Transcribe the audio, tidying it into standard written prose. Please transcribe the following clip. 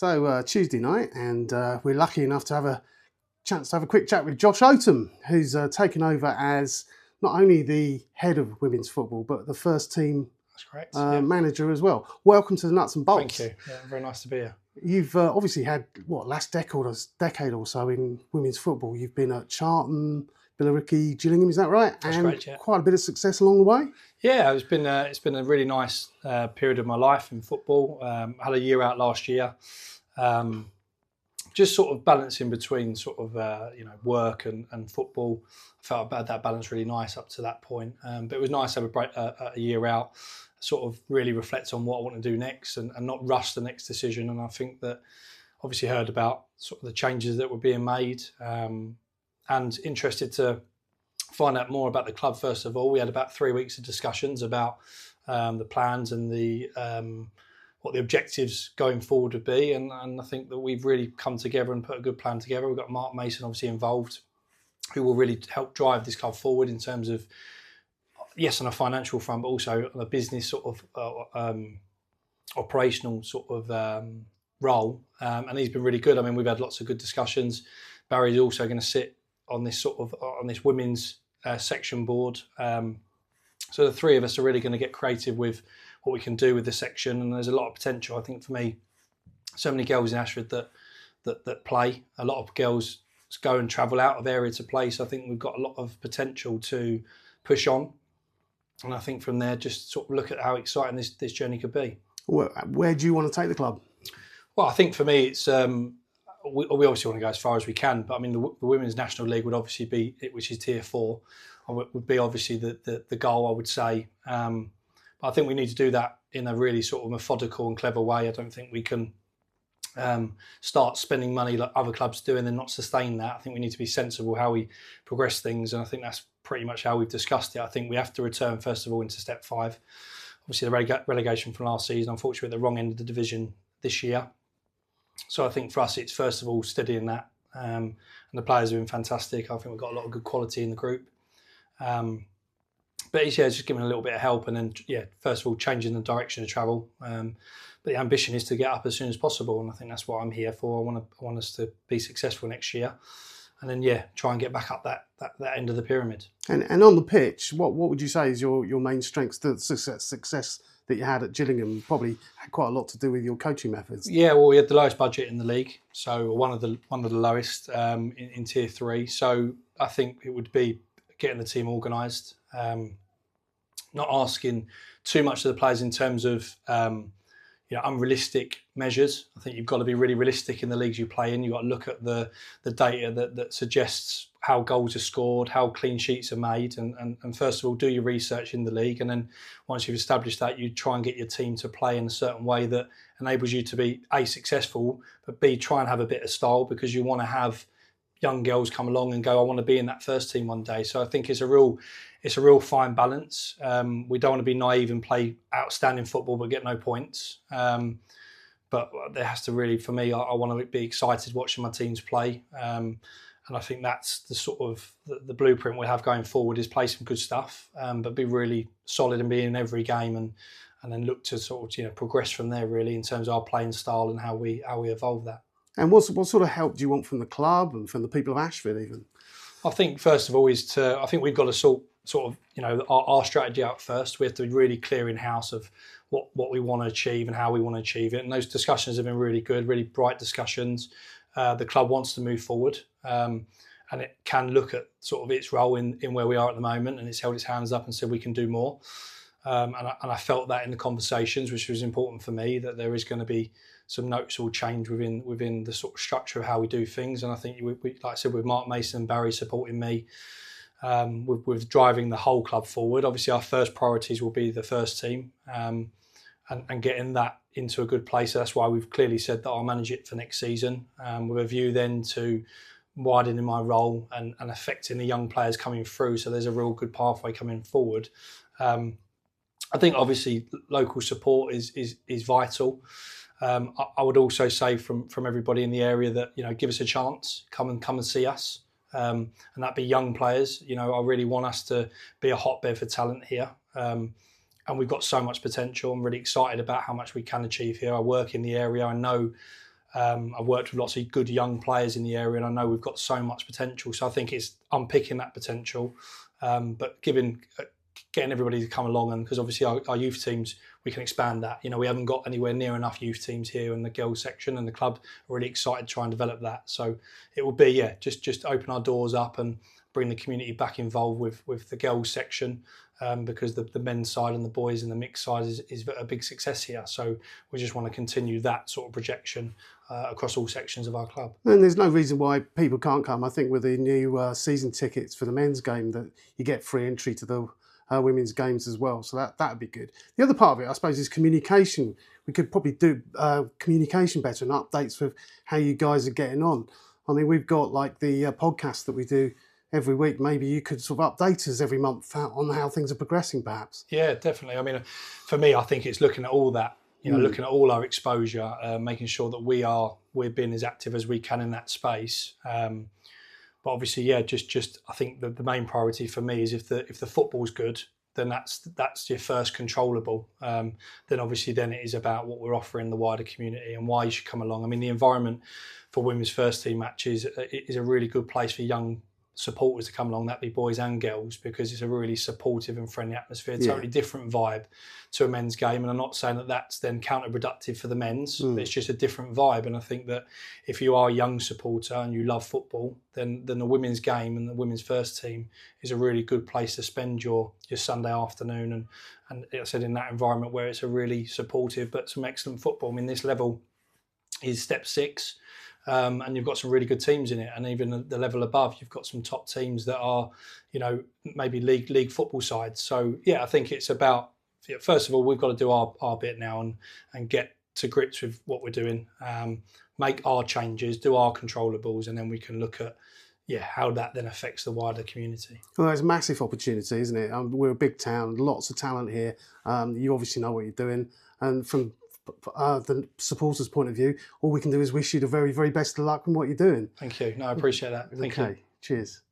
So Tuesday night, and we're lucky enough to have a chance to have a quick chat with Josh Oatham, who's taken over as not only the head of women's football, but the first team That's correct. manager as well. Welcome to the Nuts and Bolts. Thank you. Yeah, very nice to be here. You've obviously had, last decade or so in women's football. You've been at Charlton, Billericay, Gillingham, is that right? That's and correct, yeah. Quite a bit of success along the way. Yeah, it's been a really nice period of my life in football. I had a year out last year, just sort of balancing between sort of work and football. I felt about that balance really nice up to that point. But it was nice to have a year out, sort of really reflect on what I want to do next and not rush the next decision. And I think that obviously heard about sort of the changes that were being made, and interested to find out more about the club. First of all, we had about 3 weeks of discussions about the plans and the what the objectives going forward would be, and I think that we've really come together and put a good plan together. We've got Mark Mason obviously involved, who will really help drive this club forward in terms of, yes, on a financial front, but also on a business sort of operational sort of role. And he's been really good. I mean, we've had lots of good discussions. Barry's also going to sit on this women's section board. So the three of us are really going to get creative with what we can do with the section, and there's a lot of potential. I think for me, so many girls in Ashford that play. A lot of girls go and travel out of area to play. So I think we've got a lot of potential to push on, and I think from there, just sort of look at how exciting this journey could be. Where do you want to take the club? Well, I think for me, it's we obviously want to go as far as we can, but I mean the Women's National League would obviously be, which is Tier 4, would be obviously the goal, I would say. But I think we need to do that in a really sort of methodical and clever way. I don't think we can start spending money like other clubs do and then not sustain that. I think we need to be sensible how we progress things, and I think that's pretty much how we've discussed it. I think we have to return first of all into Step 5. Obviously the relegation from last season, unfortunately at the wrong end of the division this year. So I think for us, it's first of all studying that, and the players have been fantastic. I think we've got a lot of good quality in the group, but it's just giving a little bit of help, and then first of all changing the direction of travel. But the ambition is to get up as soon as possible, and I think that's what I'm here for. I want us to be successful next year, and then try and get back up that end of the pyramid. And on the pitch, what would you say is your main strengths? The success that you had at Gillingham probably had quite a lot to do with your coaching methods. Yeah, well, we had the lowest budget in the league, so one of the lowest in Tier 3. So I think it would be getting the team organised, not asking too much of the players in terms of unrealistic measures. I think you've got to be really realistic in the leagues you play in. You've got to look at the data that suggests how goals are scored, how clean sheets are made, and first of all, do your research in the league. And then once you've established that, you try and get your team to play in a certain way that enables you to be A, successful, but B, try and have a bit of style, because you want to have young girls come along and go, I want to be in that first team one day. So I think it's a real fine balance. We don't want to be naive and play outstanding football but get no points. But there has to really, for me, I want to be excited watching my teams play. And I think that's the sort of the blueprint we have going forward, is play some good stuff, but be really solid and be in every game, and then look to sort of progress from there really in terms of our playing style and how we evolve that. And what sort of help do you want from the club and from the people of Ashford even? I think first of all I think we've got to sort of our strategy out first. We have to be really clear in house of what we want to achieve and how we want to achieve it. And those discussions have been really good, really bright discussions. The club wants to move forward, and it can look at sort of its role in where we are at the moment, and it's held its hands up and said we can do more. And I felt that in the conversations, which was important for me, that there is going to be some noticeable change within the sort of structure of how we do things. And I think, we like I said, with Mark Mason and Barry supporting me, with driving the whole club forward. Obviously, our first priorities will be the first team, and getting that into a good place. So that's why we've clearly said that I'll manage it for next season, with a view then to widening my role and affecting the young players coming through. So there's a real good pathway coming forward. I think obviously local support is vital. I would also say from everybody in the area that give us a chance, come and see us, and that be young players. I really want us to be a hotbed for talent here, and we've got so much potential. I'm really excited about how much we can achieve here. I work in the area. I know I've worked with lots of good young players in the area, and I know we've got so much potential. So I think it's unpicking that potential, but getting everybody to come along, and because obviously our youth teams, we can expand that. We haven't got anywhere near enough youth teams here in the girls section, and the club are really excited to try and develop that. So it will be just open our doors up and bring the community back involved with the girls section, because the men's side and the boys and the mixed side is a big success here. So we just want to continue that sort of projection across all sections of our club. And there's no reason why people can't come. I think with the new season tickets for the men's game, that you get free entry to the women's games as well. So that would be good. The other part of it, I suppose, is communication. We could probably do communication better and updates with how you guys are getting on. I mean, we've got like the podcast that we do every week. Maybe you could sort of update us every month on how things are progressing, perhaps. Yeah, definitely. I mean, for me, I think it's looking at all that, looking at all our exposure, making sure that we're being as active as we can in that space. But obviously, just I think the main priority for me is if the football's good, then that's your first controllable. Then obviously it is about what we're offering the wider community and why you should come along. I mean, the environment for women's first team matches is a really good place for young supporters to come along, that be boys and girls, because it's a really supportive and friendly atmosphere, totally different vibe to a men's game. And I'm not saying that that's then counterproductive for the men's, but it's just a different vibe. And I think that if you are a young supporter and you love football, then the women's game and the women's first team is a really good place to spend your Sunday afternoon. And I said, in that environment where it's a really supportive but some excellent football. I mean, this level is step 6. And you've got some really good teams in it, and even the level above, you've got some top teams that are, maybe league football sides. So I think it's about, first of all, we've got to do our bit now and get to grips with what we're doing, make our changes, do our controllables, and then we can look at how that then affects the wider community. Well, there's a massive opportunity, isn't it? We're a big town, lots of talent here. You obviously know what you're doing, and from the supporters' point of view, all we can do is wish you the very, very best of luck in what you're doing. Thank you. No, I appreciate that. Thank you. Cheers.